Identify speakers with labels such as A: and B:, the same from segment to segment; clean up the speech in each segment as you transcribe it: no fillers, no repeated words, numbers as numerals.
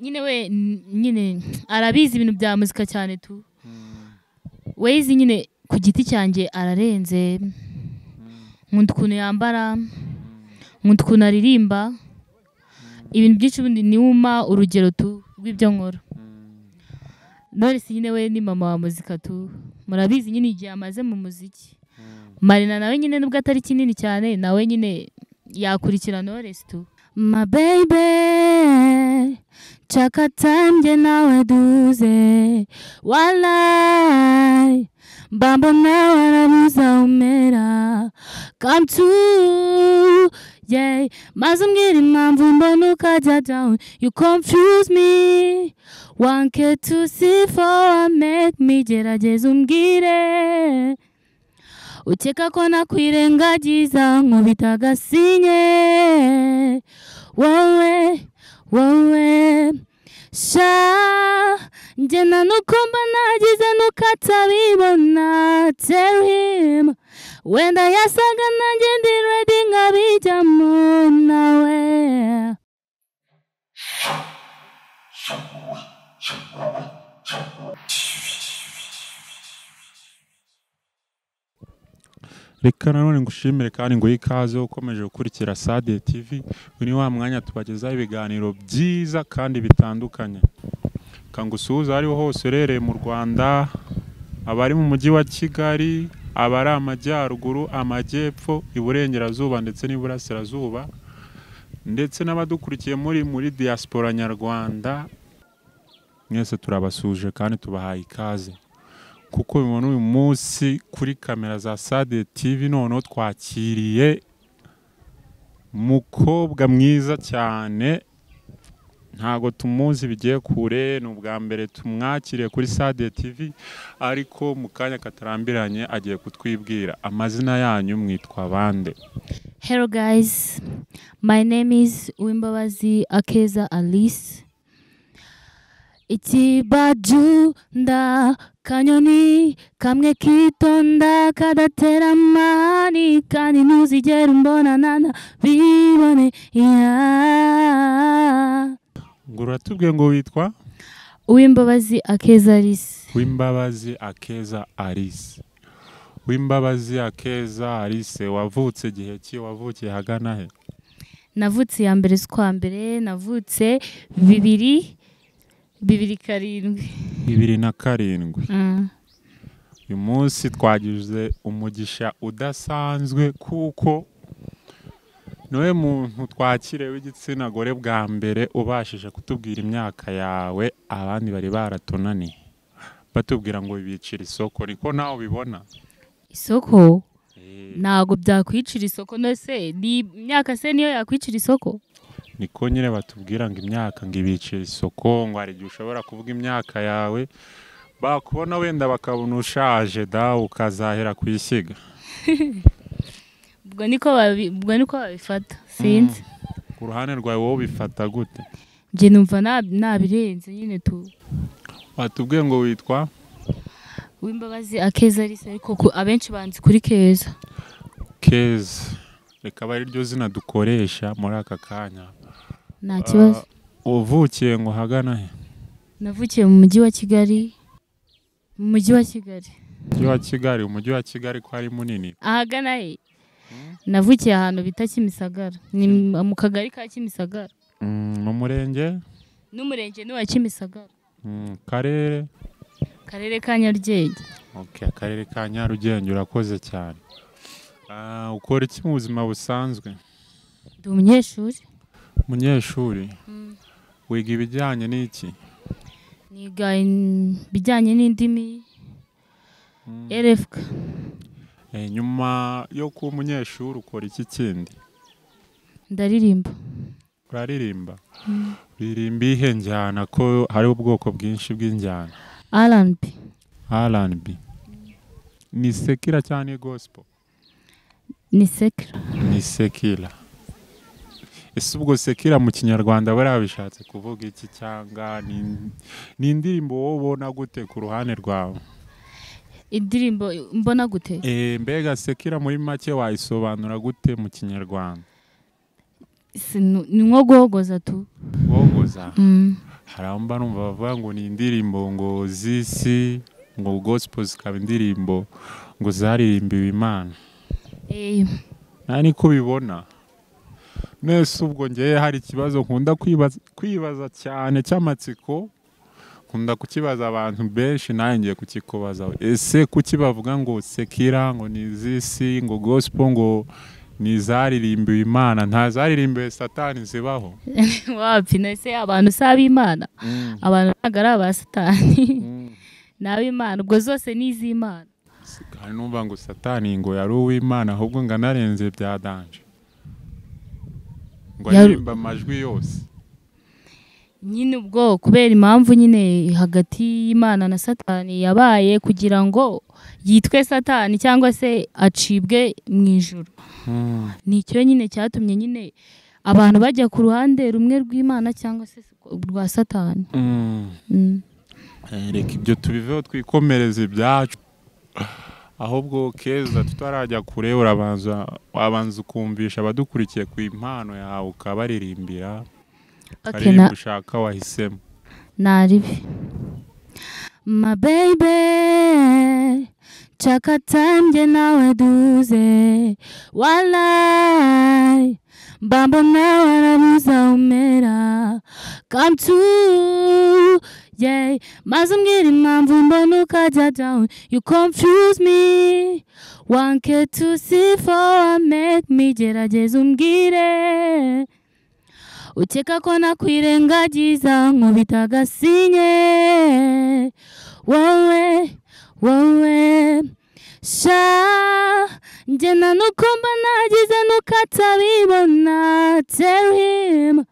A: nyine we nyine arabizi ibintu bya muzika cyane tu Waze nyine ku giti cyanjye ararenze nkunda ukuntu yambara nkunda ukuntu aririmba ibintu byinshi ubundi niwuma urugero tu rw'ibyo nkora Knowless nyine we ni mama wa muzika tu murabizi nyine igihe amaze mu muziki Marina nawe nyine nubwo atari kinini cyane nawe nyine yakurikira Knowless tu My baby chaka time nawe duze walai bambo nawe arabuza umera come to yeah mazumbwira impamvu mbona ukajya down you confuse me 1K to see for make me gerageza umbwire ukeka ko nakwirengagiza nkubita agasinye wowe sha njye nanukumba nagize nukatabibona tell him wenda yasaga nanjye ndi ready nkabijyamo nawe
B: Reka nanone ngushimire kandi ngo ikaze ukomeje gukurikira Sade TV ni wa mwanya tubagezaho ibiganiro byiza kandi bitandukanye kangusuhuza ariho hose rere mu Rwanda abari mu mujyi wa Kigali abari amajyaruguru amajyepfo iburengerazuba ndetse n'iburasirazuba ndetse n'abadukurikiye muri diaspora nyarwanda mwese turabasuje kandi tubahaye ikaze kuko bibona uyu munsi kuri kamera za Sade TV none twakiriye mukobwa mwiza cyane ntago tumuzi bigiye kure n'ubwa mbere tumwakiriye kuri Sade TV ariko mu kanya katarambiranye agiye kutwibwira amazina yanyu mwitwa bande.
A: Hello guys, my name is Uwimbabazi Akeza Alice. Ikibajunda kanyoni kamwe kitonda kadatera amani kandi ntuzigera umbonana bibone
B: ngo uratubwiye ngo witwa
A: Uwimbabazi Akeza Alice.
B: Uwimbabazi Akeza Alice. Uwimbabazi Akeza Alice wavutse gihe ki wavukiye hagana he?
A: Navutse ya mbere z'ukwa mbere navutse 2007.
B: Uyu munsi twagize umugisha udasanzwe kuko nowe muntu twakire w'igitsina gore bwa mbere ubashije kutubwira imyaka yawe abandi bari baratonani batubwira ngo bibicira isoko niko nawe ubibona
A: isoko ntago byakwicira isoko nose ni imyaka se niyo yakwicira isoko
B: niko nyine batubwira ngo imyaka ngo ibicira isoko ngo ari gihe ushobora kuvuga imyaka yawe bakubona wenda bakabona ushaje da ukazahera kwisiga
A: ubwo niko babifata sinzi
B: ku ruhande rwawe wowe bifata gute
A: nje numva nabirenze nyine tu
B: batubwiye ngo witwa
A: Uwimbabazi Akeza Alice ariko abenshi banzi kuri Keza
B: reka bari ryo zina dukoresha muri aka kanya
A: nta kibazo
B: uvukiye ngo hagana he
A: navukiye mu mujyi wa Kigali umujyi wa Kigali ko ari munini ahagana he navukiye ahantu bita Kimisagara ni mu kagari ka Kimisagara
B: mu murenge
A: n'umurenge ni wa Kimisagara
B: karere
A: ka Nyarugenge.
B: Okay, akarere ka Nyarugenge urakoze cyane. Ukora iki mu buzima busanzwe?
A: Ndi umunyeshuri.
B: Umunyeshuri? Wiga ibijyanye n'iki?
A: Niga ibijyanye n'indimi. RFK.
B: Nyuma yo kuba umunyeshuri ukora iki kindi?
A: Ndaririmba.
B: Uraririmba? Uririmba ihe njyana ko hari ubwoko bwinshi bw'injyana? R&B. Ni sekira cyane gospel?
A: Ni
B: sekira. Ese ubwo sekira mu kinyarwanda barabishatse kuvuga iki cyangwa ni indirimbo wowe ubona gute ku ruhande rwawe?
A: Indirimbo mbona gute?
B: Mbega sekira muri make wayisobanura gute mu kinyarwanda?
A: Ni nko guhogoza tu.
B: Guhogoza? haramba numva bavuga ngo ni indirimbo ngo z'isi ngo gospel zikaba indirimbo ngo zaririmbiwe Imana. Nani kubibona nese ubwo ngeye hari ikibazo nkunda kwibaza cyane cy'amatsiko, nkunda kukibaza abantu benshi, nawe ngiye kukikubaza. Ese kuki bavuga ngo sekira ngo ni z'isi ngo gospel ngo ni zaririmbiwe Imana, nta zaririmbiwe Satani zibaho?
A: Wapi, nese abantu saba Imana, abantu ntabwo ari aba Satani, nawe Imana ubwo zose ni iz'Imana.
B: Kandi numva ngo Satani ngo yari uw'Imana, ahubwo ngo anarenze bya danje, ngo aririmba amajwi yose.
A: Nyine ubwo kubera impamvu nyine hagati y'Imana na Satani yabaye kugira ngo yitwe Satani cyangwa se acibwe mu ijuru. Nicyo nyine cyatumye nyine abantu bajya ku ruhande rumwe rw'Imana cyangwa se rwa Satani.
B: Reka ibyo tubiveho twikomereze ibyacu, ahubwo Keza tutarajya kure wabanza ukumvisha abadukurikiye ku impano yawe ukabaririmbira karirimba ushaka wahisemo.
A: Naribi my baby chaka time nawe duze walai bambo nawe arabuza umera come to yeah mazumbwira impamvu mbona ukajya down, you confuse me, 1K to see for make me gerageza umbwire ukeka ko nakwirengagiza nkubita agasinye wowe sha njye nanukumba nagize nukatabibona, tell him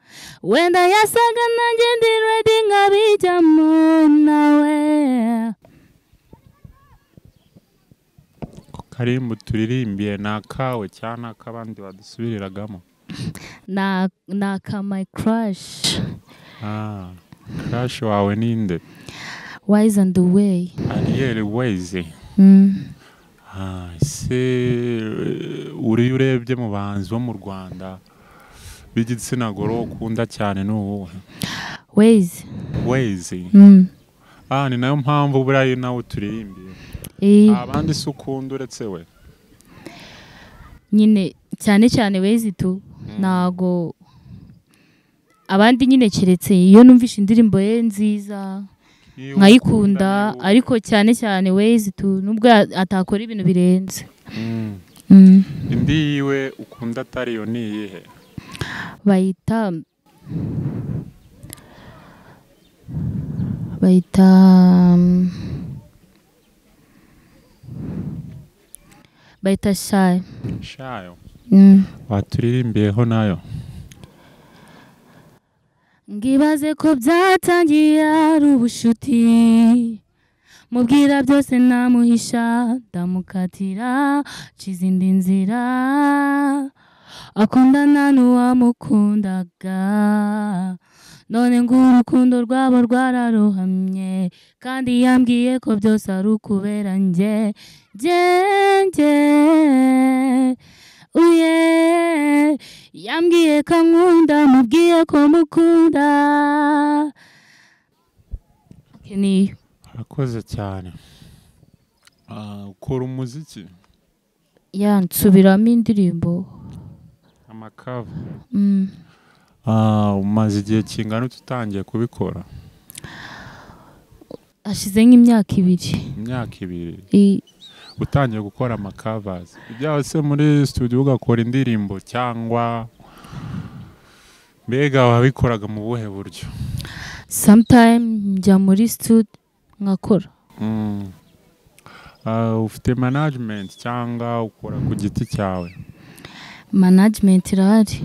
A: wenda yasaga nanjye ndi ready nkabijyamo nawe.
B: Karimbu turirimbiye nakawe cyane akabandi badusubiriragamo?
A: Naka my crush.
B: Crush wawe ninde?
A: Wise and the way.
B: Ariel Wise. Se uri urebye mu bahanzi bo mu Rwanda b'igitsina gore ukunda cyane n'uwuhe?
A: Wise.
B: Ni nayo mpamvu burayi nawe turirimbiye. Abandi se ukunda uretse we?
A: Nyine cyane Wise tu nago abandi nyine keretse iyo numvisha indirimbo ye nziza nkayikunda, ariko cyane Wise tu nubwo atakora ibintu birenze.
B: Indi yiwe ukunda atari yo ni iyihe?
A: Bayita
B: Shayo. Waturirimbiyeho nayo?
A: Ngibaze ko byatangiye ari ubushuti, mubwira byose namuhisha, ndamukatira cizindi nzira, akundana n'uwamukundaga, none ngo urukundo rwabo rwararohamye, kandi yambwiye ko byose ari ukubera njye yambwiye ko nkunda, mubwiye ko mukunda. Niyo.
B: Urakoze cyane. Ukora umuziki?
A: Nsubiramo indirimbo.
B: Amakava. Umaze igihe kingana utangiye kubikora?
A: Hashize nk'imyaka 2.
B: Imyaka 2? Utangiye gukora amakavazi ibyawe se muri studio ugakora indirimbo cyangwa mbega wabikoraga mu buhe buryo?
A: Sometime njya muri studio ngakora.
B: Ufite management cyangwa ukora ku giti cyawe?
A: Management irahari.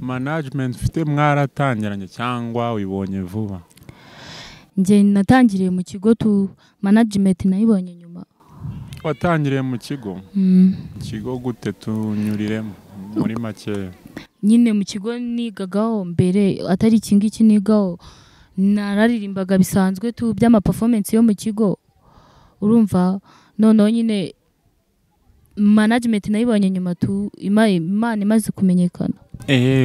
B: Management ufite mwaratangiranye cyangwa wibonye vuba?
A: Nje natangiriye mu kigo tu management nayibonye nyuma.
B: Watangiriye mu kigo? Kigo gute tunyuriremo muri make?
A: Nyine mu kigo nigagaho mbere atari ikingiki nigaho, nararirimbaga bisanzwe tu by'ama performance yo mu kigo, urumva none nyine management nayibonye nyuma tu Imana imaze kumenyekana.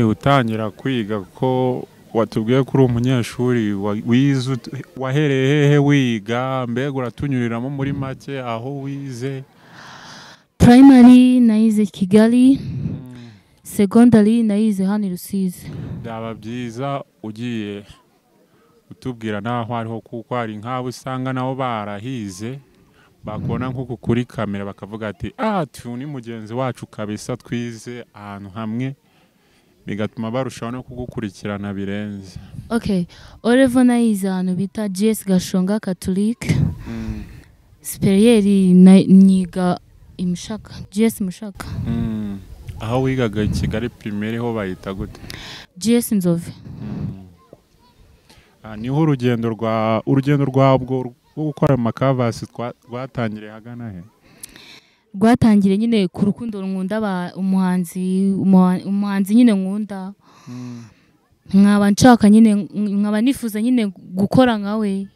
B: Utangira kwiga ko watubwiye ko uri umunyeshuri wize wahereye hehe wiga mbega uratunyuriramo muri make aho wize?
A: primary nayize Kigali, secondary nayize hano i Rusizi.
B: Byaba byiza ugiye utubwira naho ariho, kuko hari nk'abo usanga nabo barahize bakubona nk'uko kuri kamera bakavuga ati tu ni mugenzi wacu kabisa twize ahantu hamwe, bigatuma barushaho no kugukurikirana birenze.
A: Okay, Orevo nayize ahantu bita GS Gashonga Catholic. Superieur nyiga Imushaka, GS Mushaka.
B: Aho wigaga i Kigali primaire ho bayita gute?
A: GS Nzove.
B: Niho urugendo rwabwo rwo gukora amakavasi rwatangiriye hagana he?
A: Rwatangiriye nyine ku rukundo nkunda umuhanzi nyine nkunda, nkaba nshaka nyine nkaba nifuza nyine gukora nkawe.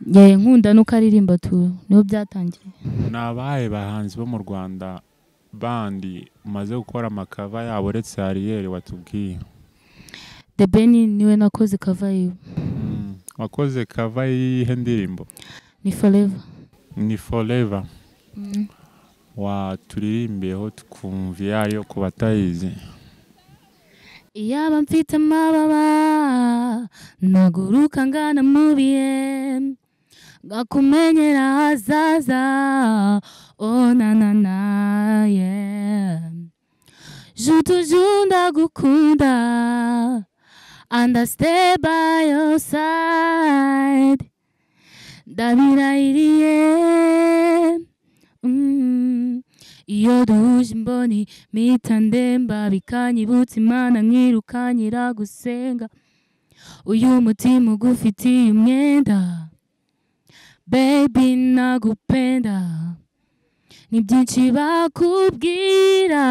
A: Nkunda nuko aririmba tu, niho byatangiye.
B: Nabaye bahanzi bo mu Rwanda bandi umaze gukora amakava yabo uretse Ariel watubwiye?
A: The Ben niwe nakoze cover yiwe.
B: Wakoze cover yihe ndirimbo?
A: Ni Forever.
B: Ni Forever. Waturirimbeho tukumva yayo ku batayizi.
A: Iyaba mfite amababa naguruka ngana mu bihe ngakumenyera hazaza, oh na na na yeah. Je toujours ndagukunda and I stay by your side. Ndabirahiriye iyo duhuje imboni mpita ndemba, bikanyibutsa Imana nkirukanyira gusenga. Uyu mutima ugufitiye umwenda baby nagupenda. Ni byinshi bakubwira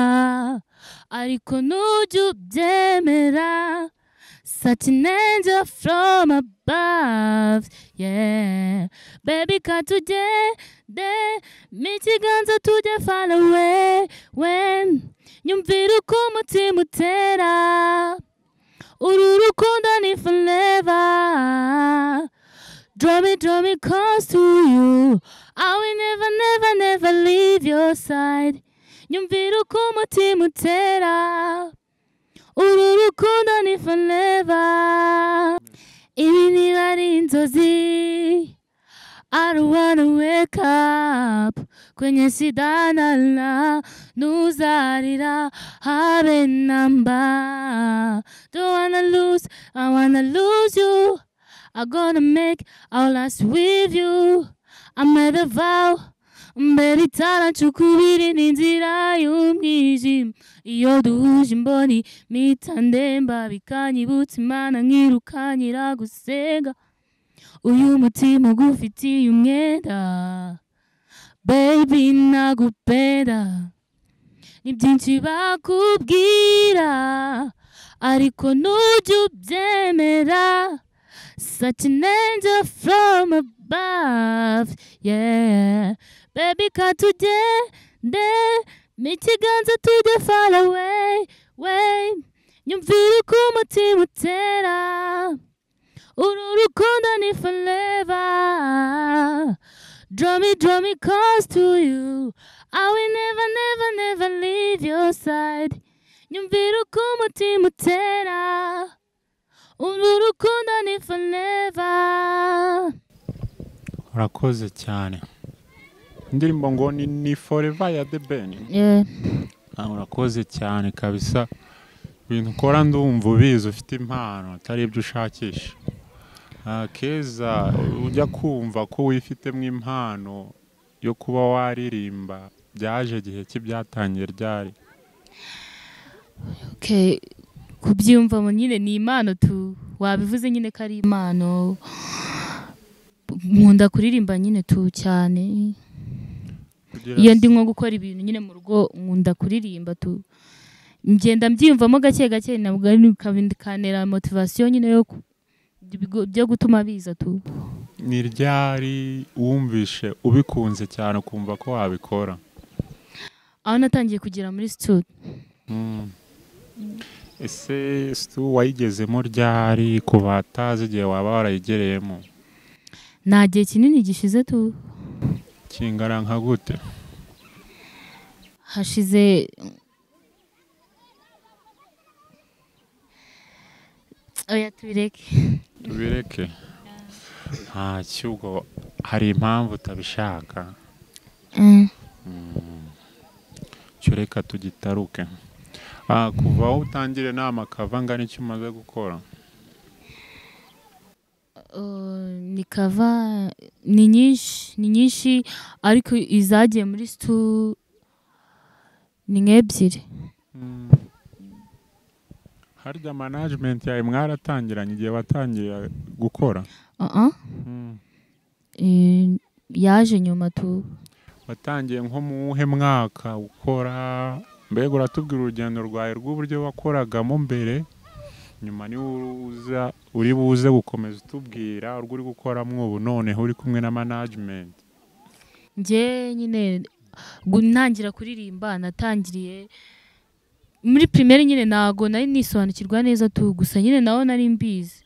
A: ariko nujya ubyemera. Such an angel from above, yeah. Baby katugende mikiganza tujye far away. When nyumvira uko umutima utera, uru rukundo ni forever. Draw me close to you, I will never leave your side. Nyumvira uko umutima utera, uru rukundo ni forever. Ibi niba ari inzozi, I don't wanna wake up. Kwenye sidana nuzarira habe namba. Don't wanna lose, I wanna lose you. I'm gonna make our last with you. I made a vow, mbere taranchukubiri n'inzira y'umwijima. Iyo duhuje imboni mpita ndemba, bikanyibutsa Imana nkirukanyira gusenga. Uyu mutima ugufitiye umwenda baby nagupenda. Ni byinshi bakubwira ariko nujya ubyemera. Such an angel from above, yeah. Baby katugende mikiganza tujye far away, way. Nyumvira uko umutima utera, uru rukundo ni forever. Draw me close to you, I will never leave your side. Nyumvira uko umutima utera, uru rukundo ni forever.
B: Urakoze cyane. Indirimbo ngo ni Forever ya The Ben.
A: Yeah.
B: Urakoze cyane kabisa. Ibintu ukora ndumva ubizi, ufite impano atari ibyo ushakisha. Keza ujya kumva ko wifitemo impano yo kuba waririmba, byaje gihe ki byatangiye ryari?
A: Okay, kubyumva mu nyine ni impano tu, wabivuze nyine ko ari impano. Nkunda kuririmba nyine tu cyane. Iyo ndi nko gukora ibintu nyine mu rugo nkunda kuririmba tu. Ngenda mbyiyumvamo gake gake, nabwo kanera motivation nyine yo byo gutuma biza tu.
B: Ni ryari wumvishe ubikunze cyane kumva ko wabikora?
A: Aho natangiye kugira muri studio.
B: ese stu wayigezemo ryari ku batazi igihe waba warayigereyemo
A: nta gihe kinini gishize tu
B: kingana nka gute
A: hashize oya tubireke nta cyubwo hari impamvu utabishaka cyo reka tugitaruke kuva aho utangire inama kava ngana icyo umaze gukora ni kava ni nyinshi ariko izagiye muri stu ni nk'ebyiri
B: harya management yawe mwaratangiranye igihe watangiye gukora
A: yaje nyuma tu
B: watangiye nko mu wuhe mwaka ukora mbega uratubwira urugendo rwawe rw'uburyo wakoragamo mbere nyuma ni uri buze gukomeza utubwira urwo uri gukoramo ubu noneho uri kumwe na management
A: njye nyine ntangira kuririmba natangiriye muri primaire nyine nago nari nisobanukirwa neza tu gusa nyine naho nari mbizi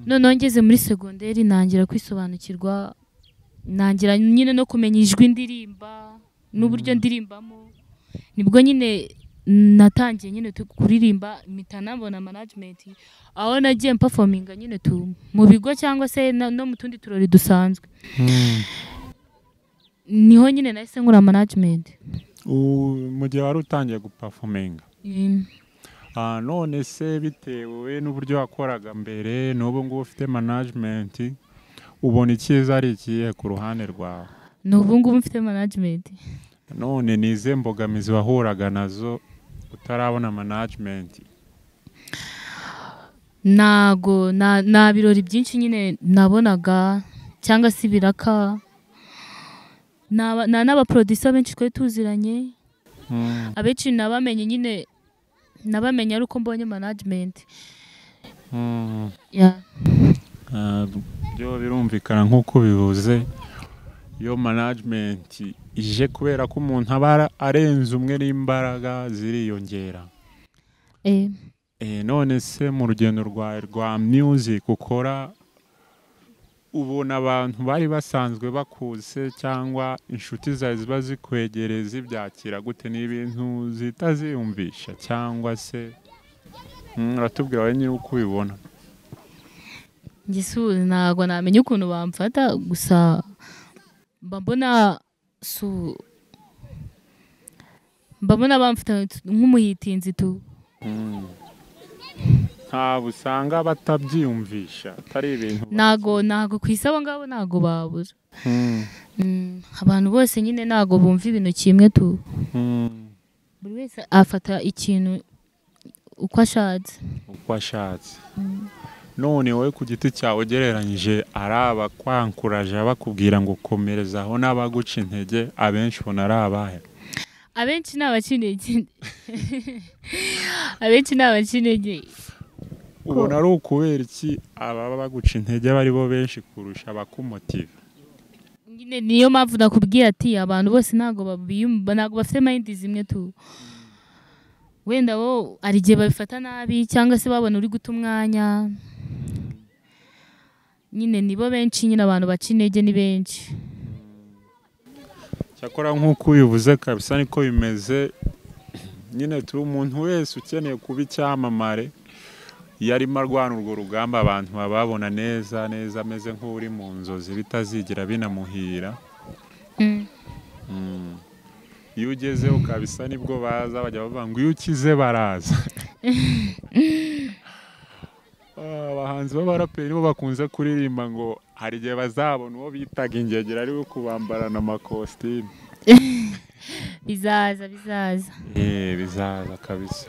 A: noneho ngeze muri secondaire nangira kwisobanukirwa nangira nyine no kumenya ijwi ndirimba n'uburyo ndirimbamo nibwo nyine natangiye nyine kuririmba mpita nabona management aho nagiye performinga nyine tu mu bigo cyangwa se no mu tundi turori dusanzwe niho nyine nahise nkora management
B: mu gihe wari utangiye guperforminga none se bitewe n'uburyo wakoraga mbere n'ubu ngubu ufite management ubona icyiza ari ikihe ku ruhande rwawe
A: n'ubu ngubu mfite management
B: none ni izihe mbogamizi wahuraga nazo utarabona management
A: nago na birori byinshi nyine nabonaga cyangwa se ibiraka n'abaproducer benshi twari tuziranye abenshi nabamenye nyine nabamenye ari uko mbonye management
B: byo birumvikana nk'uko bivuze iyo management ije kubera ko umuntu aba arenze umwe n'imbaraga ziriyongera none se mu rugendo rwawe rwa music ukora ubona abantu bari basanzwe bakuze cyangwa inshuti zawe ziba zikwegereye zibyakira gute n'ibintu zita ziyumvisha cyangwa se uratubwira wowe nyine uko ubibona
A: ngisubiza ntabwo namenya ukuntu bamfata gusa mbabona bamfata nk'umuhitinzi tu
B: ntabwo usanga batabyiyumvisha atari ibintu
A: ntago ku isi abo ngabo ntago babura abantu bose nyine ntago bumva ibintu kimwe tu buri wese afata ikintu uko ashatse none wowe ku giti cyawe ugereranyije ari abakwankuraje bakubwira ngo komereza aho n'abaguca intege abenshi ubona ari abahe abenshi ni abacinege abenshi ni abacinege
B: ubona ari ukubera iki ababa baguca intege bari bo benshi kurusha abakumotive
A: nyine niyo mpamvu nakubwiye ati abantu bose ntago bafite mind zimwe tu wenda bo ari igihe babifata nabi cyangwa se babona uri guta umwanya nyine nibo benshi nyine abantu baca intege ni benshi
B: cyakora nk'uko ubivuze kabisa niko bimeze nyine turi umuntu wese ukeneye kuba icyamamare iyo arimo arwana urwo rugamba abantu bababona neza ameze nk'uri mu nzozi bitazigira binamuhira iyo ugezeho kabisa nibwo baza bajya bavuga ngo iyo ukize baraza abahanzi b'abaraperi bo bakunze kuririmba ngo hari igihe bazabona uwo bitaga ingegera ari we kubambarana amakositimu
A: bizaza
B: bizaza kabisa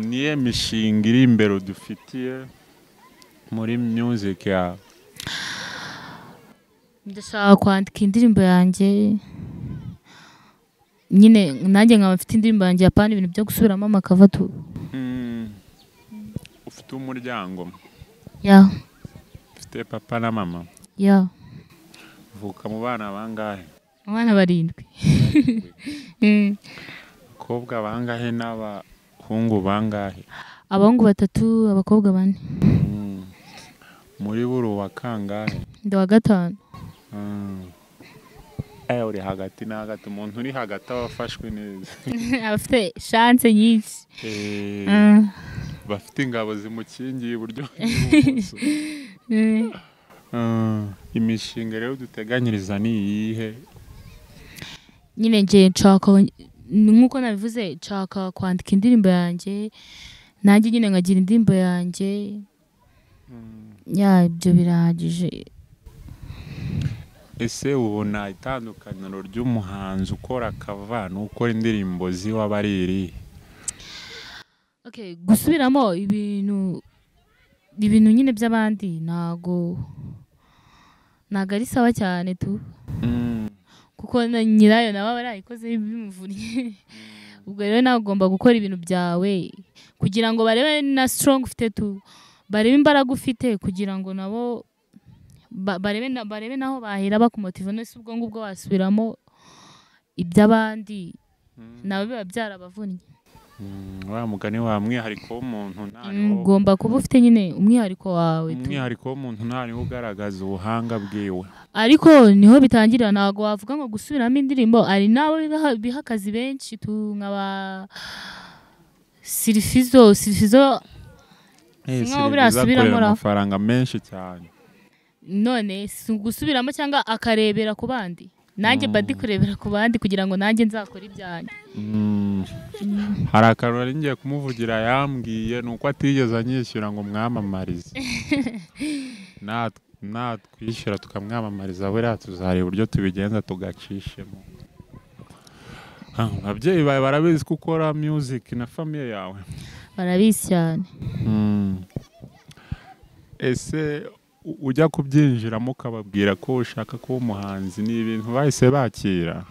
B: niye mishinga iri imbere dufitiye muri music yawe
A: ndashaka kwandika indirimbo yanjye nyine nanjye nkaba mfite indirimbo yanjye yapana ibintu byo gusubiramo amakava tu
B: ufite umuryango ufite papa na mama uvuka mu bana bangahe
A: abana 7
B: abakobwa bangahe abahungu bangahe?
A: abahungu 3 abakobwa 4.
B: Muri buru wa kangahe?
A: Ndi wa 5.
B: Uri hagati na hagati, umuntu uri hagati abafashwe neza.
A: Abafite chance nyinshi.
B: Bafite ingabo zimukingiye iburyo n'ibumoso. Imishinga rero duteganyiriza ni iyihe?
A: Nyine nje nshaka nkuko nabivuze, nshaka kwandika indirimbo yanjye, nanjye nyine nkagira indirimbo yanjye. Ibyo birahagije.
B: Ese ubona itandukaniro ry'umuhanzi ukora cover n'ukora indirimbo ziwa bariri?
A: Okay, gusubiramo ibintu nyine by'abandi ntago ari sawa cyane tu. Kuko nyirayo nawe barayikoze bimuvuriye. Ubwo rero nawe ugomba gukora ibintu byawe kugira ngo barebe na strong ufite tu, barebe imbaraga ufite kugira ngo nabo barebe naho bahera bakumotiva. Nese ubwo ngubwo wasubiramo iby'abandi nawe biba byarabavunnye.
B: Wa mugani wa mwihariko w'umuntu
A: ugomba kuba ufite nyine umwihariko wawe.
B: Umwihariko w'umuntu ntari ugaragaza ubuhanga bwiwe.
A: Ariko niho bitangira, ntago wavuga ngo gusubiramo indirimbo. Ari nabo biha akazi benshi tu, nk'aba Sirifizo nkaho birasubiramo
B: amafaranga menshi cyane.
A: None si gusubiramo cyangwa akarebera ku bandi. Nanjye badi kurebera ku bandi kugira ngo nanjye nzakora ibyanjye.
B: Hari akarori ngiye kumuvugira yambwiye nuko atigeze anyishyura ngo mwamamarize. Natwishyura tukamwamamariza buriya tuzareba uburyo tubigenza tugacishemo. Ababyeyi bawe barabizi ko ukora music na famille yawe?
A: Barabizi cyane.
B: Ese ujya kubyinjiramo ukababwira ko ushaka kuba umuhanzi, ni ibintu bahise bakira?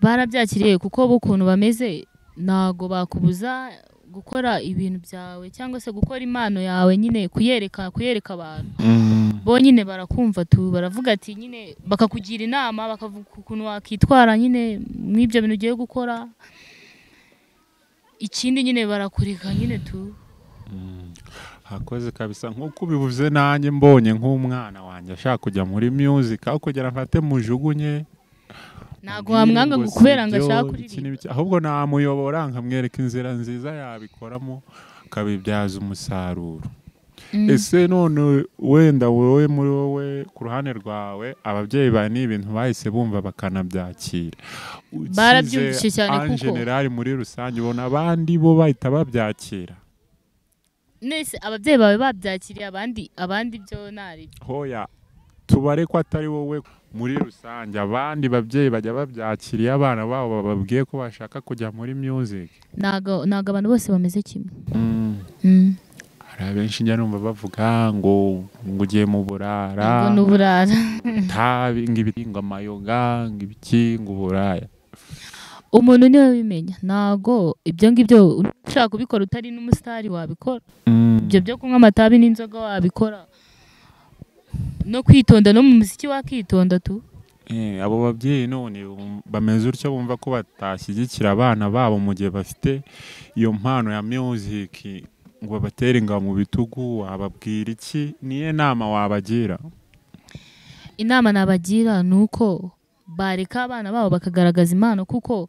A: Barabyakiriye kuko ukuntu bameze ntago bakubuza gukora ibintu byawe cyangwa se gukora impano yawe, nyine kuyereka abantu. Bo nyine barakumva tu, baravuga ati nyine bakakugira inama, bakavuga ukuntu wakitwara nyine mw'ibyo bintu ugiye gukora. Ikindi nyine barakureka nyine tu.
B: Hakoze kabisa nk'uko ubivuze, nanjye mbonye nk'umwana wanjye ashaka kujya muri music aho kugira mfate mujugunye.
A: Ntago wamwanga ngo kubera ngo ashaka kuririmba,
B: ahubwo namuyobora nkamwereka inzira nziza yabikoramo akabibyaza umusaruro. Ese none wenda wowe muri wowe ku ruhande rwawe ababyeyi bawe ni ibintu bahise bumva bakanabyakira?
A: Barabyumvise cyane kuko
B: generali muri rusange ubona abandi bo bahita babyakira?
A: Nese ababyeyi bawe babyakiriye, abandi byo nari
B: hoya tubare ko atari wowe. Muri rusange abandi babyeyi bajya babyakiriye abana babo bababwiye ko bashaka kujya muri music?
A: Nago abantu bose bameze kimwe.
B: Hari abenshi njya numva bavuga ngo ugiye mu burara, tabi ngibingo amayoga ngibiki uburaya.
A: Umuntu niwe wimenya, nago ibyo ngibyo ushaka kubikora utari n'umusitari wabikora. Ibyo byo kunywa amatabi n'inzoga wabikora, no kwitonda no mu muziki wakitonda tu.
B: Abo babyeyi none bameze utyo bumva ko batashyigikira abana babo mu gihe bafite iyo mpano ya music ngo babatere ingabo mu bitugu, wababwira iki? Niye nama wabagira?
A: Inama nabagira nuko bareka abana babo bakagaragaza impano, kuko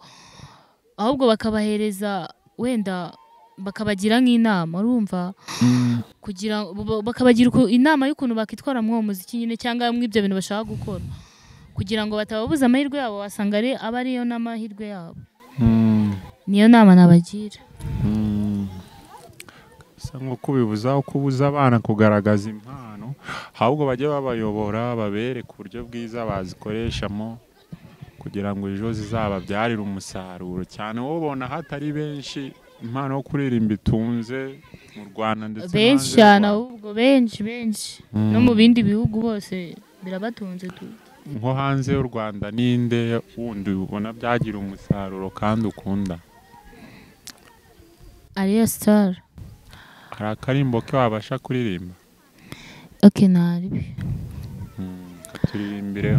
A: ahubwo bakabahereza wenda bakabagira nk'inama, urumva? Kugira bakabagira inama y'ukuntu bakitwara mu muziki nyine cyangwa mu ibyo bintu bashaka gukora, kugira ngo batababuza amahirwe yabo, wasanga aba ariyo n'amahirwe yabo. Niyo nama nabagira.
B: Nk'uko bibuza kubuza abana kugaragaza impano, ahubwo bajye babayobora babereka uburyo bwiza bazikoreshamo kugira ngo ejo zizababyarire umusaruro. Cyane wowe ubona hatari benshi impano yo kuririmba itunze mu Rwanda ndetse
A: benshi cyane, ahubwo benshi no mu bindi bihugu bose birabatunze tu.
B: Nko hanze y'u Rwanda ninde wundi ubona byagira umusaruro kandi ukunda?
A: Ariya Star.
B: Hari akarimbo ke wabasha kuririmba?
A: Naribi.
B: Katuririmbire.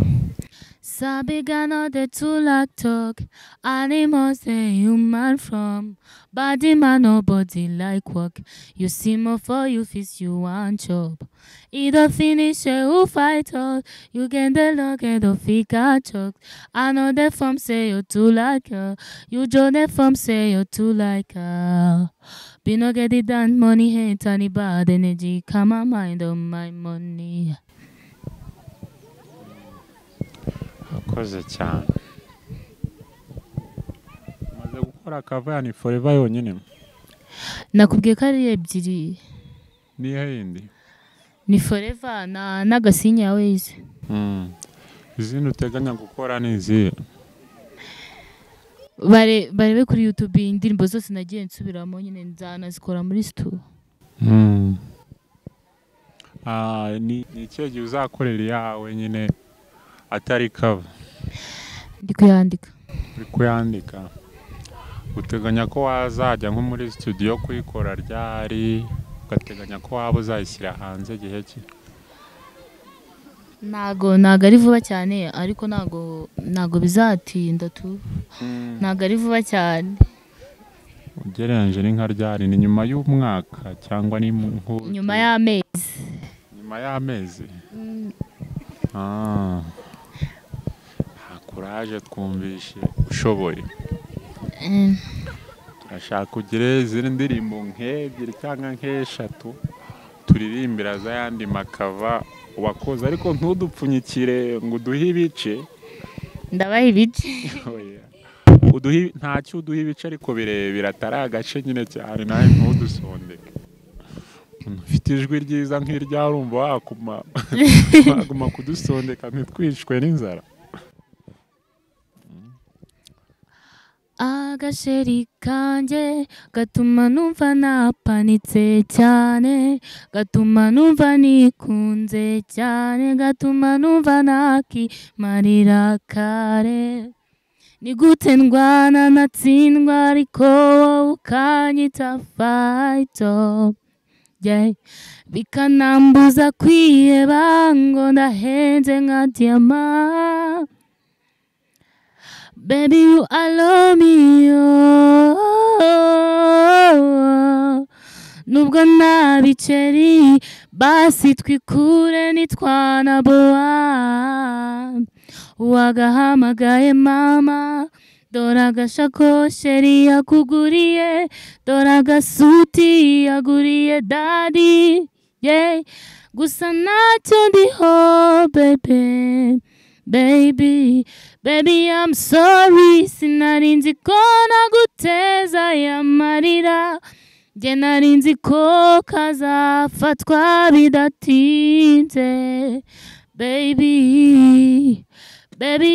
A: Sabigano de tulak talk, animals say human from. Body man nobody like work. You see more for you feast you want chop. Either finish who fight us. You get the look at the fika chalk. I know the form say you too like her. You join the form say you too like her. Be no get it done, money hate any bad energy. Come on mind on my money.
B: Akoze cyane. Maze gukora cover ni Forever yonyine.
A: Nakubwiye ko ari ebyiri.
B: Ni yindi.
A: Ni Forever na n'agasinya ya Ways.
B: Izindi uteganya gukora ni izihe?
A: Barebe kuri YouTube indirimbo zose nagiye nsubiramo nyine nzanazikora muri studio.
B: Ni ikihe gihe uzakorera yawe nyine atari cover?
A: Ndi kuyandika.
B: Uri kuyandika. Uteganya ko wazajya nko muri studio kuyikora ryari? Ugateganya ko waba uzayishyira hanze gihe ki?
A: Nago ari vuba cyane ariko nago bizatinda tu. Nago ari vuba cyane.
B: Ugereranyije ni nka ryari? Ni nyuma y'umwaka cyangwa ni
A: nyuma y'amezi?
B: Nyuma y'amezi. Courage twumvishe ushoboye. Turashaka ugire izindi ndirimbo nk'ebyiri cyangwa nk'eshatu turirimbira za yandi makava wakoze ariko ntudupfunyikire ngo uduhe ibice.
A: Ndabaha ibice.
B: Ntacyo uduhe ibice ariko birebire atari agace nyine cyane nawe ntudusondeke. Ufite ijwi ryiza nk'irya urumva waguma kudusondeka ntitwicwe n'inzara.
A: Agasheri kanjye gatuma numva napanitse cyane, gatuma numva nikunze cyane, gatuma numva nakimarira kare. Ni gute ndwana natsindwa ariko wowe ukanyita fighter. Bikanambuza kwiheba ngo ndahenze nka diama. Baby, you allow me, nubwo nta biceri basi twikure nitwanaboa. Wagahamagaye mama, dore agashakosheri yakuguriye, dore agasuti yaguriye daddy, gusa ntacyo ndiho baby, I'm sorry, sinarinzi ko naguteza yamarira, nge narinzi ko kazafatwa bidatinze. Baby,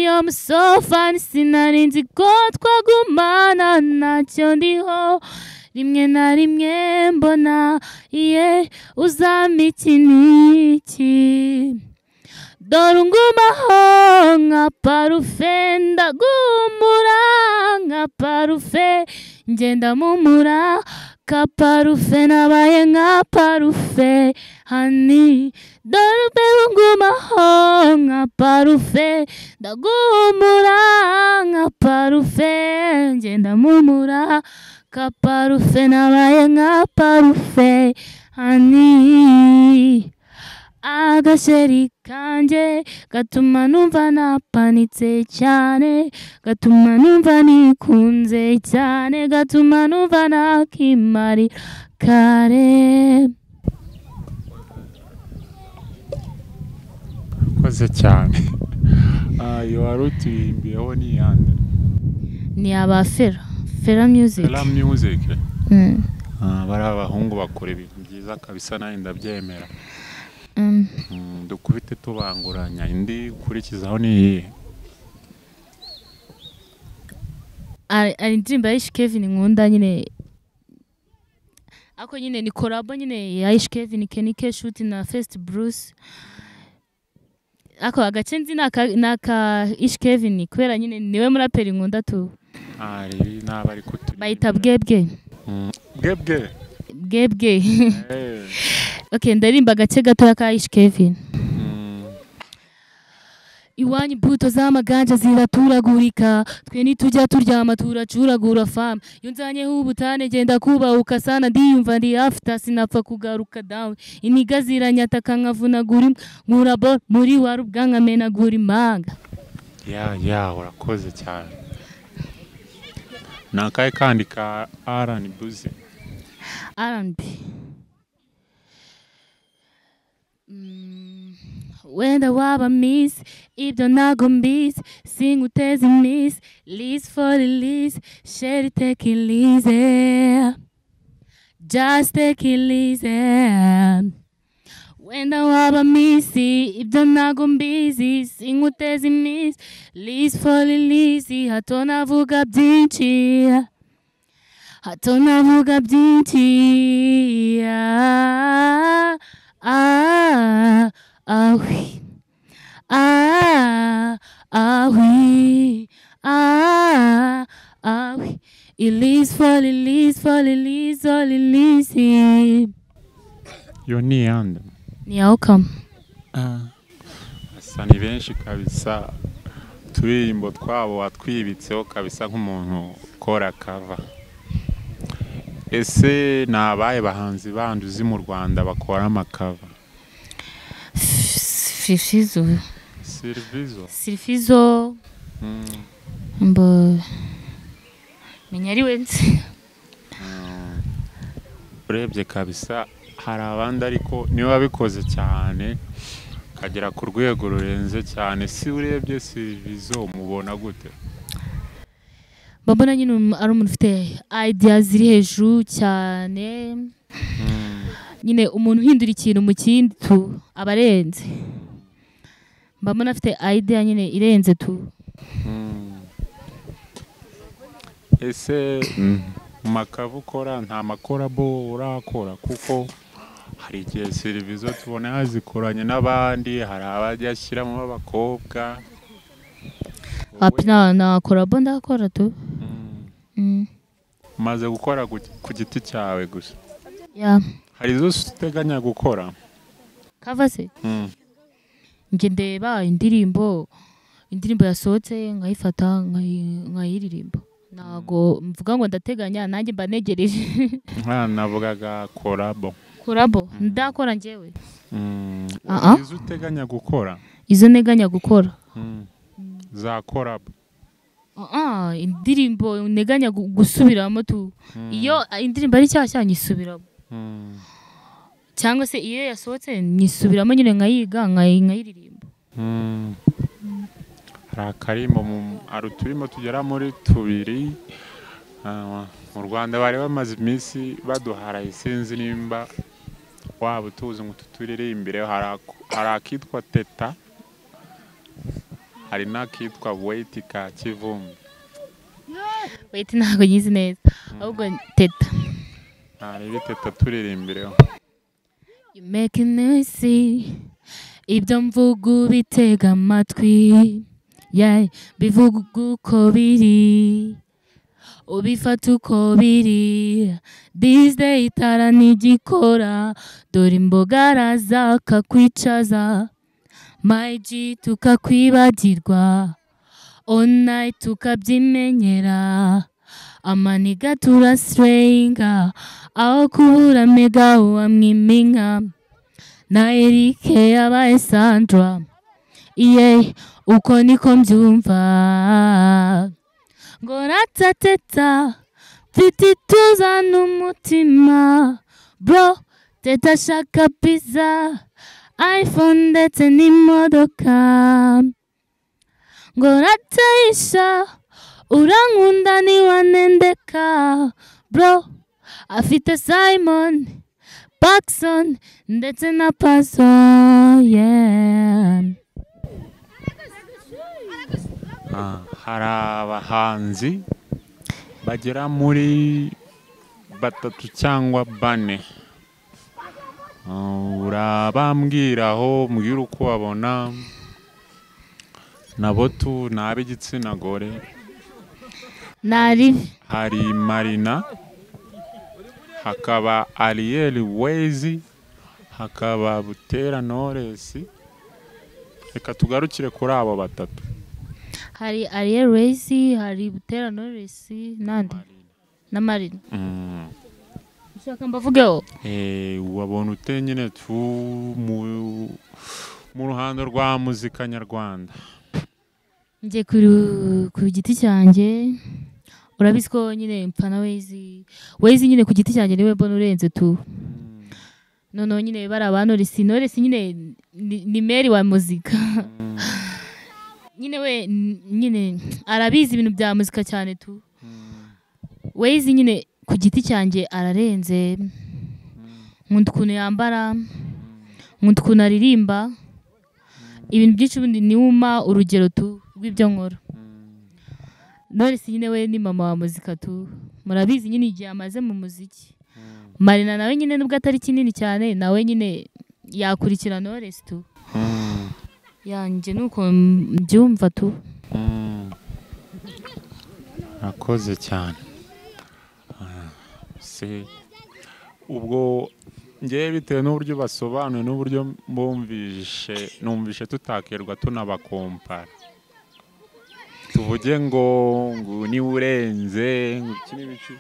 A: I'm so fine, sinarinzi ko twagumana ntacyo ndiho, rimwe na rimwe mbona uzampa iki n'iki. Dore ungumaho nka parufe, ndagumura nka parufe, ngenda mumura ka parufe, nabaye nka parufe honey. Dore ungumaho nka parufe, ndagumura nka parufe, ngenda mumura ka parufe, nabaye nka parufe honey. Agasheri kanjye gatuma numva napanitse cyane, gatuma numva nikunze cyane, gatuma numva nakimarira kare.
B: Koze cyane. Iyo wari utuyimbiyeho ni yande?
A: Ni aba Fera Music.
B: Fera Music. Bari abahungu bakora ibintu byiza kabisa nawe ndabyemera. Dukubite tubanguranya indi kurikizaho ni iyihe?
A: Ari indirimbo ya Kevin nkunda nyine, ako nyine ni collabo nyine ya Kevin, Kenny K Shoot na First Bruce. Ako agace nzi naka Kevin kubera nyine niwe muraperi nkunda tu.
B: Ari nabari kutu
A: bayita Bwebwe. Bwebwe. Okay, ndarimba agace gato ka Kevin. iwanyu imbuto z'amaganja ziraturagurika, twe nitujya turyama turacuragura fam, iyo nzanyeho ubutane genda kubahuka sana, ndiyumva ndi after sinapfa kugaruka down, iniga ziranyataka nkavunagura nkura ball muri wa rubwa nkamenagura imanga.
B: Urakoze cyane. Nakaye kandi ka R&B uzi?
A: R&B. Wenda waba miss, ibyo ntago mbizi, singuteze miss, list for the list, share it, take it easy, just take it easy. Wenda waba miss, ibyo ntago mbizi, singuteze miss, list for the list, hato navuga byinshi, hato navuga byinshi, ah oui, ah oui, ah oui. Elise fall, Elise fall, Elise all Elise.
B: Yo ni yande.
A: Ni outcome.
B: Asa ni benshi kabisa. Turirimbo twabo watwibitseho kabisa nk'umuntu ukora cover. Ese nabaye bahanzi bandi uzi mu Rwanda bakora amakava?
A: Silvizo. Mbo menyari wenze.
B: Urebye kabisa hari abandi ariko niwe wabikoze cyane kagera ku rwego rurenze cyane. Si urebye Silvizo mubona gute?
A: Babona nyine ari umuntu ufite ideas ziri hejuru cyane. Nyine umuntu uhindura ikintu mu kindi tu abarenze. Mbabona afite idea nyine irenze tu.
B: Ese makavu ukora nta makorabo urakora? Kuko hari igihe Silvizo tubona yazikoranye n'abandi, hari abajya ashyiramo abakobwa.
A: Apina na korabo ndakora tu.
B: Maze gukora ku giti cyawe gusa? Hari izo uteganya gukora?
A: Cover se? Nge ndeba indirimbo yasohotse nkayifata nkayiririmba. Nago mvuga ngo ndateganya nanjye mba negereje.
B: Navugaga korabo.
A: Korabo ndakora ngewe.
B: Izo uteganya gukora?
A: Izo neganya gukora.
B: Za korabo.
A: Indirimbo neganya gusubiramo tu. Iyo indirimbo ari cyashya nyisubiramo. Cyangwa se iyo yasohotse nyisubiramo nyine nkayiga nkayiririmba.
B: Hari akarimo turimo tugera muri tubiri mu Rwanda bari bamaze iminsi baduharaye, sinzi nimba waba utuzi ngo tuturirimbire. Hari akitwa Teta, hari n'akitwa Wait ka Kivumbi.
A: Wait ntabwo nyizi neza ahubwo Teta.
B: Hari Teta turirimbireho.
A: You making me see ibyo mvuga bitega amatwi, bivuga uko biri ubifata uko biri. This day itara nigikora, dore imbogara zakakwicaza, my G tukakwibagirwa, all night tukabyimenyera, amaniga turasrenga, aho kubura mega uwamwiminka, na Erike yabaye Sandra. Uko niko mbyumva, ngo ratateta mfite ituza n'umutima, bro Teta shaka pizza, iPhone ndetse n'imodoka, ngo ratayisha urankunda niwanendeka, bro afite Simon, Paxson ndetse na Paso.
B: Hari abahanzi bagera muri 3 cyangwa 4. Urabambwiraho mbwira uko wabona nabo tu n'ab'igitsina gore? Hari Marina, hakaba Ariel Wezi, hakaba Butera Knowless, reka tugarukire kuri abo batatu.
A: hari Ariel Reyes, hari Butera Knowless nande na Marina. Ushaka mbavugeho?
B: Wabona ute nyine mu ruhando rwa muzika nyarwanda?
A: Njye ku giti cyanjye urabizi ko nyine mpana Ways nyine ku giti cyanjye niwe mbona urenze tu. Noneho nyine bari Knowless nyine ni Mary wa muzika. Nyine we nyine arabizi ibintu bya muzika cyane tu. Ways nyine ku giti cyanjye ararenze. Nkunda ukuntu yambara, nkunda ukuntu aririmba, ibintu byinshi ubundi niwuma urugero tu rw'ibyo nkora. Knowless nyine we ni mama wa muzika tu. Murabizi nyine igihe amaze mu muziki. Marina nawe nyine nubwo atari kinini cyane nawe nyine yakurikira Knowless tu. Yanjye nuko mbyumva tu.
B: Akoze cyane. Ubwo ngewe bitewe n'uburyo basobanuye n'uburyo numvishe tutakerwa tunabakompara. Tuvuge ngo ni urenze iki n'ibici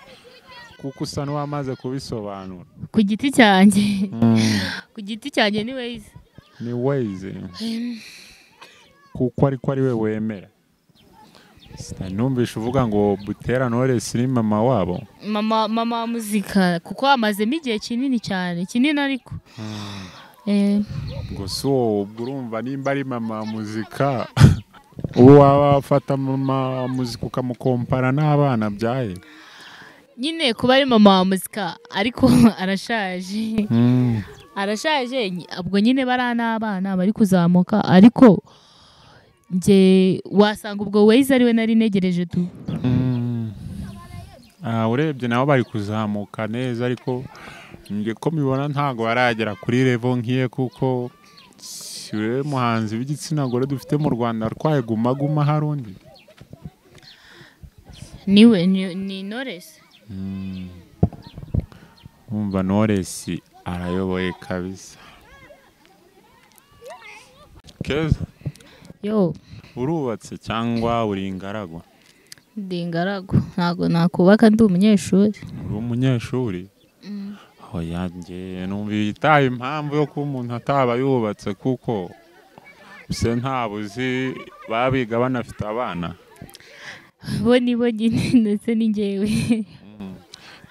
B: kuko usa n'uwamaze kubisobanura.
A: Ku giti cyanjye ku giti cyanjye ni Ways.
B: Ni Ways kuko ariko ari we wemera. Numvishe uvuga ngo Butera Knowless ni mama wabo.
A: Mama wa muzika kuko amazemo igihe kinini cyane kinini ariko.
B: Ngo so urumva nimba ari mama wa muzika ubu wafata mama wa muzika ukamukompara n'abana byaye.
A: Nyine kuba ari mama wa muzika ariko arashaje. Arashaje ubwo nyine bari n'abana bari kuzamuka ariko nje wasanga ubwo Ways ari we nari negereje tu.
B: Urebye nabo bari kuzamuka neza ariko nge ko mibona ntago baragera kuri level nkiye kuko siwe muhanzi w'igitsina gore dufite mu Rwanda rwaye guma harundi.
A: Niwe ni Knowless.
B: Umva Knowless arayoboye kabisa. Keza
A: Yo
B: urubatse cyangwa uri ingaragu?
A: Ndi ingaragu ntago nakubaka ndi umunyeshuri.
B: Uri umunyeshuri? Oya nge numva itaye impamvu yo ko umuntu ataba yubatse kuko se ntabuzi babiga banafite abana.
A: Bo nyine ndetse ni njyewe.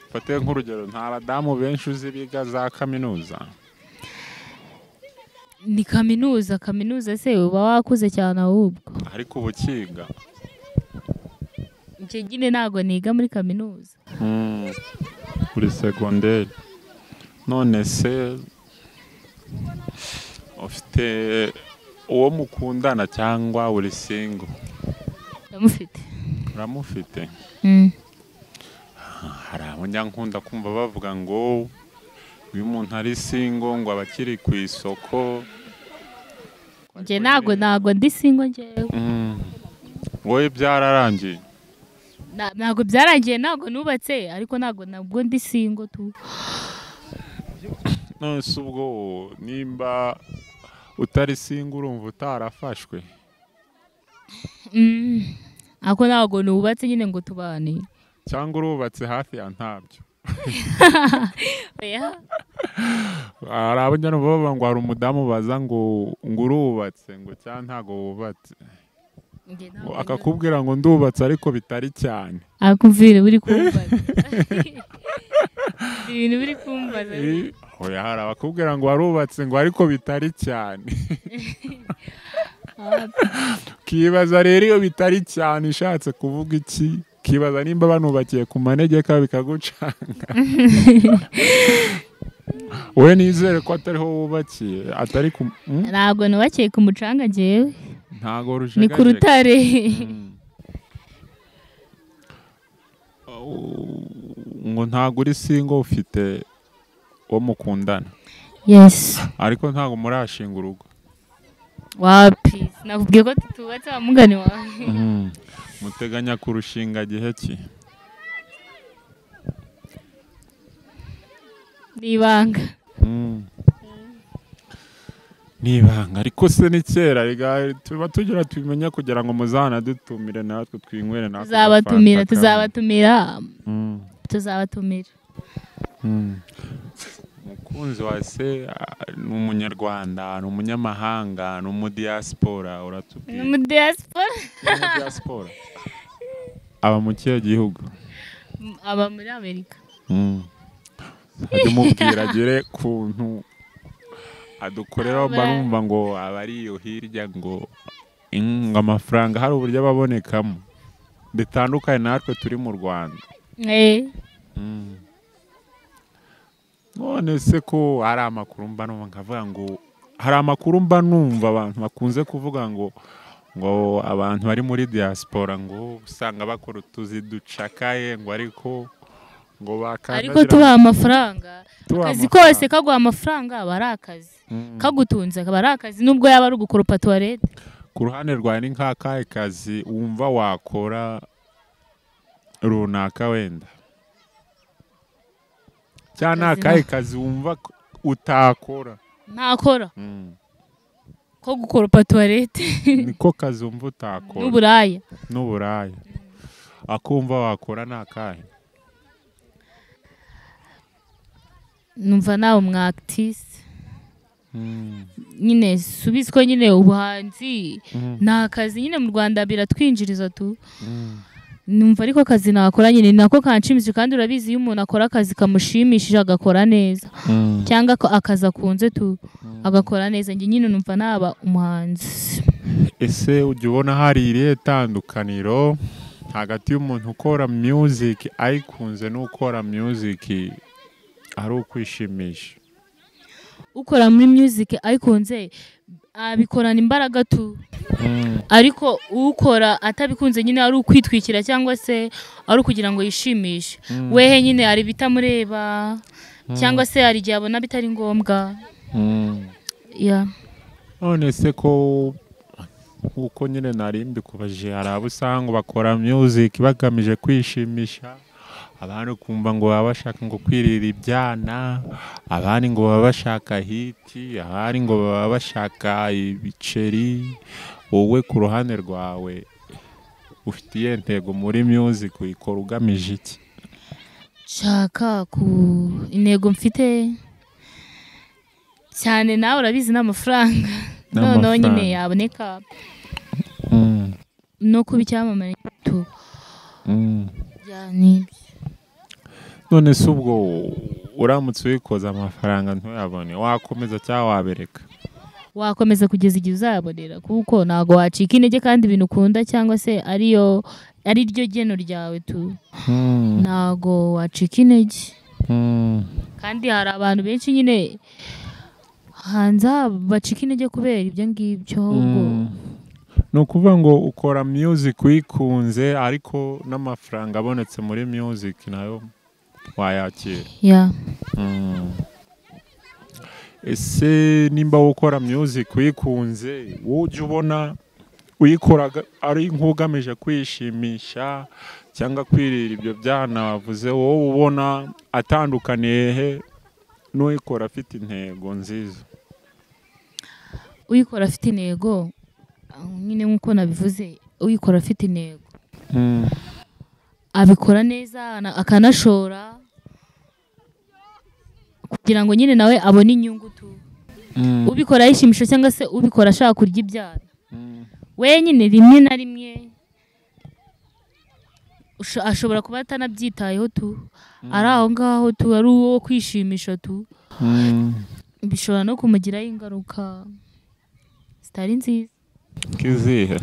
B: Fate nk'urugero nta badamu benshi uzi biga za kaminuza.
A: Ni kaminuza se uba wakuze cyane ahubwo.
B: Ariko ubukiga.
A: Nje nyine nago niga muri kaminuza.
B: Kuri secondaire. None se ufite uwo mukundana cyangwa uri single?
A: Ndamufite.
B: Uramufite? Hari abanyankunda kumva bavuga ngo uyu muntu ari single ngo abakiri ku isoko.
A: Nje nago ndi single njyewe.
B: Wowe byararangiye?
A: Nago byarangiye nago nubatse ariko nabwo ndi single tu.
B: None se ubwo nimba utari single urumva utarafashwe?
A: Ako nago nubatse nyine ngo tubane.
B: Cyangwa urubatse hafi ya ntabyo? Hari abanyana baba ngo hari umudamu baza ngo urubatse ngo cyangwa ntago wubatse. Akakubwira ngo ndubatse ariko bitari cyane.
A: Akumvire buri kumbaza. Ibintu biri kumbaza.
B: Oya hari abakubwira ngo warubatse ngo ariko bitari cyane. Kibaza rero iyo bitari cyane ishatse kuvuga iki? Kibaza nimba banubakiye ku manegeka bikagucanga. Wowe nizere ko atariho wubakiye atari ku
A: ntabwo nubakiye ku mucanga jewe.
B: Ntago rushagaje.
A: Ni ku rutare.
B: Ngo ntago uri single ufite uwo mukundana?
A: Yes.
B: Ariko ntago murashinga urugo?
A: Wapi nakubwiye ko tutubatse amugani wawe.
B: Muteganya kurushinga gihe ki?
A: Nibanga.
B: nibanga ariko se ni kera tuba tugira tubimenya kugira ngo muzana dutumire natwe twinywere natwe
A: tuzabatumira
B: umukunzi wa se ni umunyarwanda ni umunyamahanga ni umudiaspora uratubwira umudiaspora aba mu kihe gihugu
A: aba muri Amerika
B: ajya umubwira agere kuntu adukorera barumva ngo abari iyo hirya ngo amafaranga hari uburyo ababonekamo bitandukanye natwe turi mu Rwanda none se ko hari amakuru mba numva nkavuga ngo hari amakuru mba numva abantu bakunze kuvuga ngo abantu bari muri diaspora ngo usanga bakora utuzi ducakaye ngo ariko
A: tubaha amafaranga akazi kose kaguha amafaranga aba ari akazi kagutunze akaba ari akazi nubwo yaba ari ugukoropa toilette.
B: Ku ruhande rwawe ni nk'akahe kazi wumva wakora runaka wenda cyane akahe kazi wumva utakora?
A: Ntakora ko gukoropa toilette
B: niko kazi wumva utakora? N'uburaya akumva wakora nakahe?
A: Numva nawe umwactrice nyine subiziko nyine ubuhanzi nta kazi nyine mu Rwanda biratwinjiriza tu. Numva ariko kazi nakora nyine nako kanshimishije kandi urabizi iyo umuntu akora akazi kamushimishije agakora neza cyangwa akaza kunze tu agakora neza njye nyine numva naba umuhanzi.
B: Ese ujya ubona hari irihe tandukaniro hagati y'umuntu ukora music ayikunze n'ukora music ari ukwishimisha? Ukora
A: muri music ayikunze abikorana imbaraga tu ariko ukora atabikunze nyine ari ukwitwikira cyangwa se ari ukugira ngo yishimishe wehe nyine ari bitamureba cyangwa se ari igihe abona bitari ngombwa.
B: None se ko uko nyine narimbi kubaje hari abo usanga bakora music bagamije kwishimisha, abantu kumva ngo baba bashaka ngo kwirira ibyana, abandi ngo baba bashaka hiti, abandi ngo baba bashaka ibiceri. Wowe ku ruhande rwawe ufitiye intego muri music uyikora ugamije iki?
A: Shaka ku intego mfite cyane nawe urabizi n'amafaranga no nyine yaboneka no kuba icyamamare tu yani.
B: None se ubwo uramutse uyikoza amafaranga ntuyabone wakomeza cyangwa wabereka?
A: Wakomeza kugeza igihe uzayabonera kuko ntago wacika intege kandi ibintu ukunda cyangwa se ari ryo geno ryawe tu ntago wacika intege. Kandi hari abantu benshi nyine hanze bacika intege kubera ibyo ngibyo.
B: Ni ukuvuga ngo ukora music uyikunze ariko n'amafaranga abonetse muri music nayo wayakira? Ese nimba ukora music uyikunze ujya ubona uyikora ari nk'ugamije kwishimisha cyangwa kwirira ibyo byana wavuze, wowe ubona atandukaniye he n'uyikora afite intego nziza?
A: Uyikora afite intego nyine nk'uko nabivuze, uyikora afite intego abikora neza akanashora kugira ngo nyine nawe abone inyungu tu. Ubikora yishimisha cyangwa se ubikora ashaka kurya ibyana we nyine rimwe na rimwe ashobora kuba atanabyitayeho tu ari aho ngaho tu ari uwo kwishimisha tu bishobora no kumugiraho ingaruka zitari nziza.
B: Kizihe?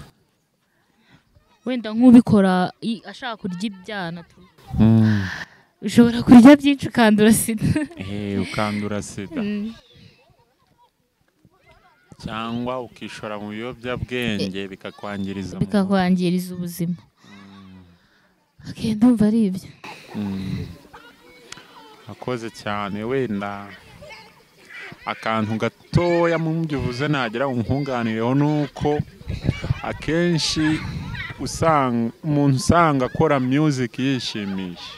A: Wenda nk'ubikora ashaka kurya ibyana tu ushobora kurya byinshi ukandura sida.
B: Ukandura sida cyangwa ukishora mu biyobyabwenge bikakwangiriza
A: ubuzima. Ndumva ari ibyo.
B: Akoze cyane. Wenda akantu gatoya mu byo uvuze nagira unkunganireho nuko akenshi umuntu usanga akora music yishimisha,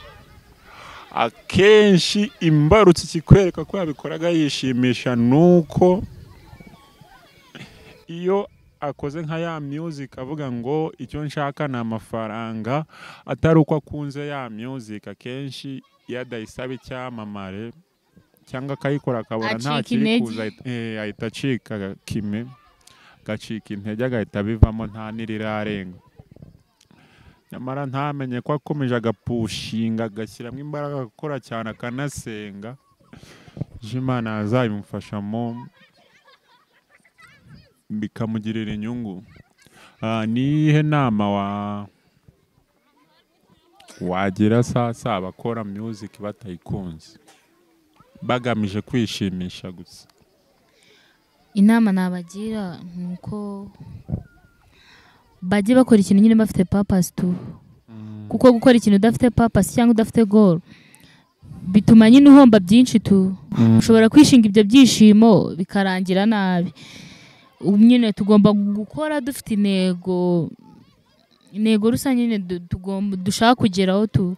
B: akenshi imbarutse ikikwereka ko yabikoraga yishimisha nuko iyo akoze nka ya music avuga ngo icyo nshaka ni amafaranga atari uko akunze ya music, akenshi iyo adayisaba icyamamare cyangwa akayikora akabona nta kiri kuza ahita acika kime, agacika intege, agahita abivamo nta n'irirarenga. Nyamara ntamenye ko akomeje agapushinga agashyiramo imbaraga agakora cyane akanasenga, Imana azabimufashamo bikamugirira inyungu. Nihe nama wagira sasa abakora music batayikunze bagamije kwishimisha gusa?
A: Inama nabagira nuko bajye bakora ikintu nyine bafite purpose tu, kuko gukora ikintu udafite purpose cyangwa udafite goal bituma nyine uhomba byinshi tu. Ushobora kwishinga ibyo byishimo bikarangira nabi. Nyine tugomba gukora dufite intego rusange nyine dushaka kugeraho tu,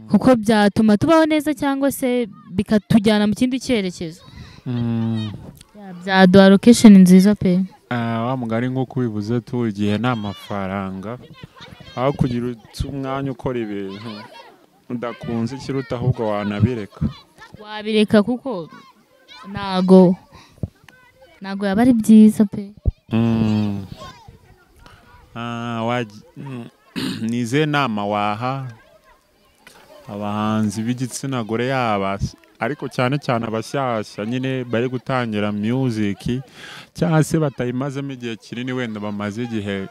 A: kuko byatuma tubaho neza cyangwa se bikatujyana mu kindi cyerekezo. Byaduha location nziza pe.
B: Wa mugari nk'uko ubivuze tu, igihe nta mafaranga, aho kugira umwanya ukora ibintu udakunze ikiruta ahubwo wabireka kuko ntago yaba ari byiza pe. Nize nama waha abahanzi b'igitsina gore yaba ariko cyane cyane abashyashya nyine bari gutangira music cyangwa se batayimazemo igihe kinini, wenda bamaze igihe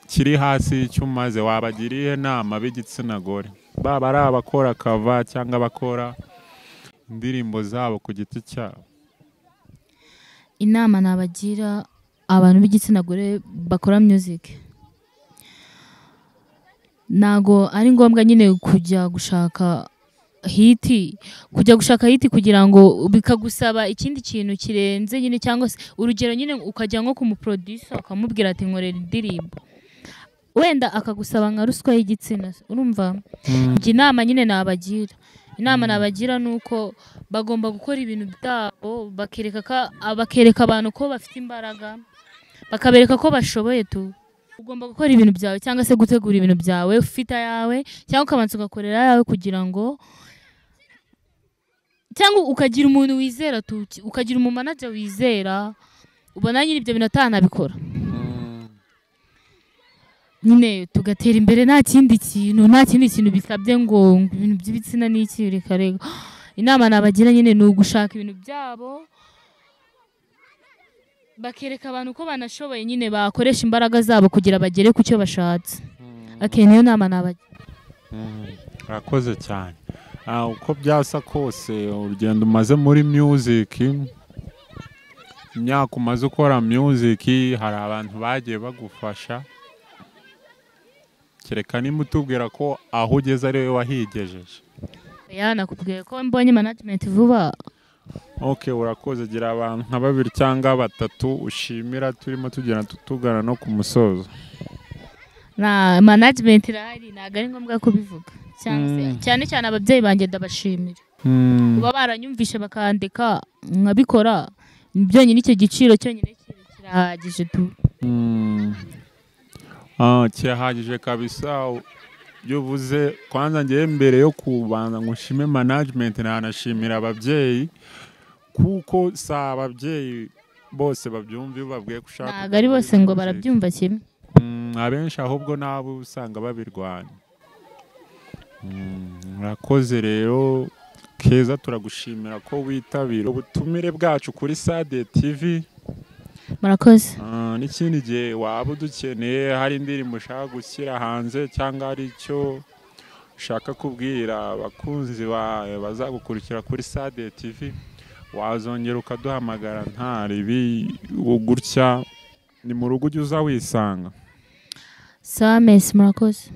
B: kiri hasi cy'umaze, wabagiriye nama b'igitsina gore, baba ari abakora cover cyangwa abakora indirimbo zabo ku giti cyabo?
A: Inama nabagira abantu b'igitsina gore bakora music, nago ari ngombwa nyine kujya gushaka hiti kugira ngo bikagusaba ikindi kintu kirenze nyine, cyangwa se urugero nyine ukajya nko kumuproducer ukamubwira ati nkorera indirimbo, wenda akagusaba nka ruswa y'igitsina, urumva? Inama nyine nabagira nuko bagomba gukora ibintu byabo, bakereka abantu ko bafite imbaraga, bakabereka ko bashoboye tu. Ugomba gukora ibintu byawe cyangwa se gutegura ibintu byawe ufite ayawe, cyangwa ukabanza ugakorera ayawe kugira ngo, cyangwa ukagira umuntu wizera tu, ukagira umumanager wizera, ubona nyine ibyo bintu atanabikora nyine tugatera imbere. Nta kindi kintu bisabye ngo ibintu by'ibitsina n'iki reka. Inama nabagira nyine ni ugushaka ibintu byabo, bakereka abantu ko banashoboye, nyine bakoresha imbaraga zabo kugira bagere ku cyo bashatse. Niyo nama nabagira.
B: Urakoze cyane. Uko byasa kose urugendo umaze muri music, imyaka umaze ukora music, hari abantu bagiye bagufasha, kereka nimba utubwira ko aho ugeze ari wowe wahigejeje?
A: Nakubwiye ko mbonye management vuba.
B: Okay, urakoze. Gira abantu nka 2 cyangwa 3 ushimira turimo tugana no ku musozo.
A: Na management irahari, ntago ari ngombwa kubivuga, cyane cyane ababyeyi banjye ndabashimira kuba baranyumvishe bakandika nkabikora, byonyine icyo giciro cyonyine kirahagije tu. Kirahagije kabisa. Byuvuze kwanza ngiye mbere yo kubanza ngushime management, nanashimira ababyeyi, kuko sa ababyeyi bose babyumva iyo babwiye gushaka, ntago ari bose ngo barabyumva kimwe.
B: Abenshi ahubwo nabo usanga babirwanya. Urakoze rero Keza, turagushimira ko witabira ubutumire bwacu kuri Sade TV.
A: Murakoze.
B: N'ikindi gihe waba udukeneye, hari indirimbo ushaka gushyira hanze cyangwa hari icyo ushaka kubwira abakunzi bawe bazagukurikira kuri Sade TV, wazongera ukaduhamagara nta ribi gutya, ni mu rugo ujya uza wisanga.
A: Murakoze.